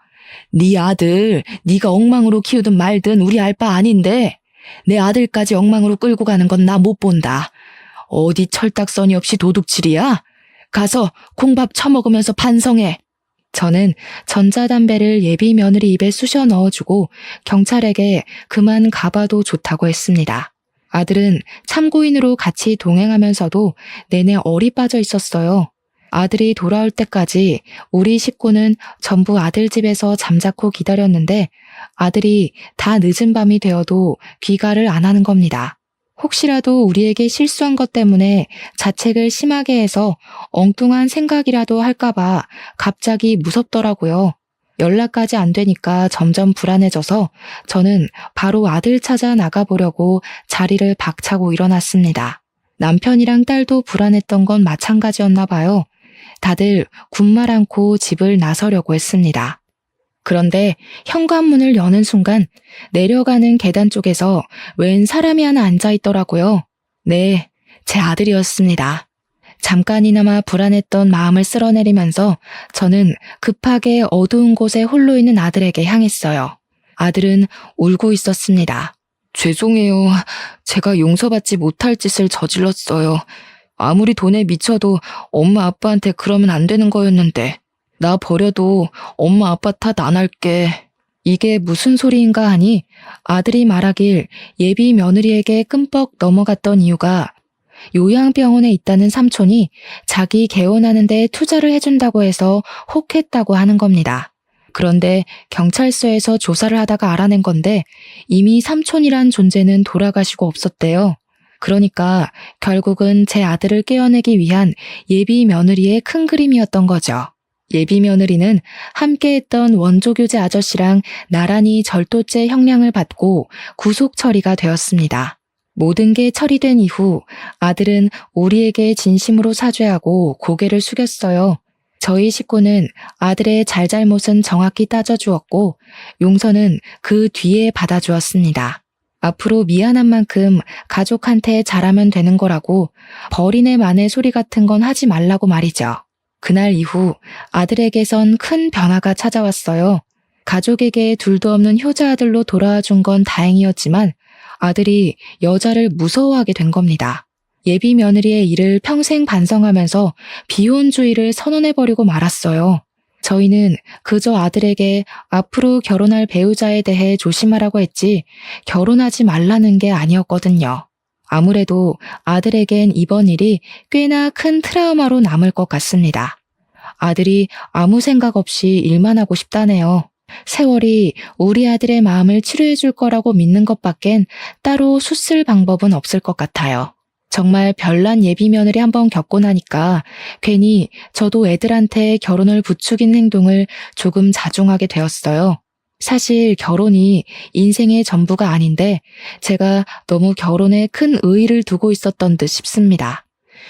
네 아들 네가 엉망으로 키우든 말든 우리 알 바 아닌데 내 아들까지 엉망으로 끌고 가는 건 나 못 본다. 어디 철딱서니 없이 도둑질이야? 가서 콩밥 처먹으면서 반성해. 저는 전자담배를 예비 며느리 입에 쑤셔 넣어주고 경찰에게 그만 가봐도 좋다고 했습니다. 아들은 참고인으로 같이 동행하면서도 내내 얼이 빠져 있었어요. 아들이 돌아올 때까지 우리 식구는 전부 아들 집에서 잠자코 기다렸는데 아들이 다 늦은 밤이 되어도 귀가를 안 하는 겁니다. 혹시라도 우리에게 실수한 것 때문에 자책을 심하게 해서 엉뚱한 생각이라도 할까봐 갑자기 무섭더라고요. 연락까지 안 되니까 점점 불안해져서 저는 바로 아들 찾아 나가보려고 자리를 박차고 일어났습니다. 남편이랑 딸도 불안했던 건 마찬가지였나 봐요. 다들 군말 않고 집을 나서려고 했습니다. 그런데 현관문을 여는 순간 내려가는 계단 쪽에서 웬 사람이 하나 앉아있더라고요. 네, 제 아들이었습니다. 잠깐이나마 불안했던 마음을 쓸어내리면서 저는 급하게 어두운 곳에 홀로 있는 아들에게 향했어요. 아들은 울고 있었습니다. 죄송해요. 제가 용서받지 못할 짓을 저질렀어요. 아무리 돈에 미쳐도 엄마 아빠한테 그러면 안 되는 거였는데 나 버려도 엄마 아빠 탓 안 할게. 이게 무슨 소리인가 하니 아들이 말하길 예비 며느리에게 끔뻑 넘어갔던 이유가 요양병원에 있다는 삼촌이 자기 개원하는 데 투자를 해준다고 해서 혹했다고 하는 겁니다. 그런데 경찰서에서 조사를 하다가 알아낸 건데 이미 삼촌이란 존재는 돌아가시고 없었대요. 그러니까 결국은 제 아들을 깨어내기 위한 예비 며느리의 큰 그림이었던 거죠. 예비 며느리는 함께했던 원조교제 아저씨랑 나란히 절도죄 형량을 받고 구속 처리가 되었습니다. 모든 게 처리된 이후 아들은 우리에게 진심으로 사죄하고 고개를 숙였어요. 저희 식구는 아들의 잘잘못은 정확히 따져주었고 용서는 그 뒤에 받아주었습니다. 앞으로 미안한 만큼 가족한테 잘하면 되는 거라고 버리네 마네 소리 같은 건 하지 말라고 말이죠. 그날 이후 아들에게선 큰 변화가 찾아왔어요. 가족에게 둘도 없는 효자 아들로 돌아와 준 건 다행이었지만 아들이 여자를 무서워하게 된 겁니다. 예비 며느리의 일을 평생 반성하면서 비혼주의를 선언해버리고 말았어요. 저희는 그저 아들에게 앞으로 결혼할 배우자에 대해 조심하라고 했지 결혼하지 말라는 게 아니었거든요. 아무래도 아들에겐 이번 일이 꽤나 큰 트라우마로 남을 것 같습니다. 아들이 아무 생각 없이 일만 하고 싶다네요. 세월이 우리 아들의 마음을 치료해 줄 거라고 믿는 것밖엔 따로 수쓸 방법은 없을 것 같아요. 정말 별난 예비 며느리 한번 겪고 나니까 괜히 저도 애들한테 결혼을 부추긴 행동을 조금 자중하게 되었어요. 사실 결혼이 인생의 전부가 아닌데 제가 너무 결혼에 큰 의의를 두고 있었던 듯 싶습니다.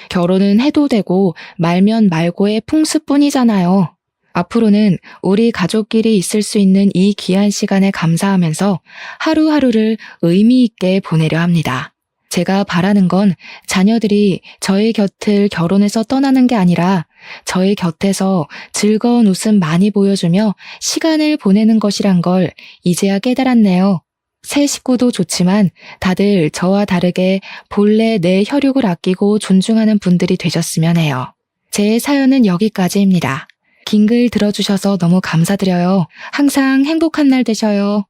결혼은 해도 되고 말면 말고의 풍습뿐이잖아요. 앞으로는 우리 가족끼리 있을 수 있는 이 귀한 시간에 감사하면서 하루하루를 의미 있게 보내려 합니다. 제가 바라는 건 자녀들이 저의 곁을 결혼해서 떠나는 게 아니라 저의 곁에서 즐거운 웃음 많이 보여주며 시간을 보내는 것이란 걸 이제야 깨달았네요. 새 식구도 좋지만 다들 저와 다르게 본래 내 혈육을 아끼고 존중하는 분들이 되셨으면 해요. 제 사연은 여기까지입니다. 긴 글 들어주셔서 너무 감사드려요. 항상 행복한 날 되셔요.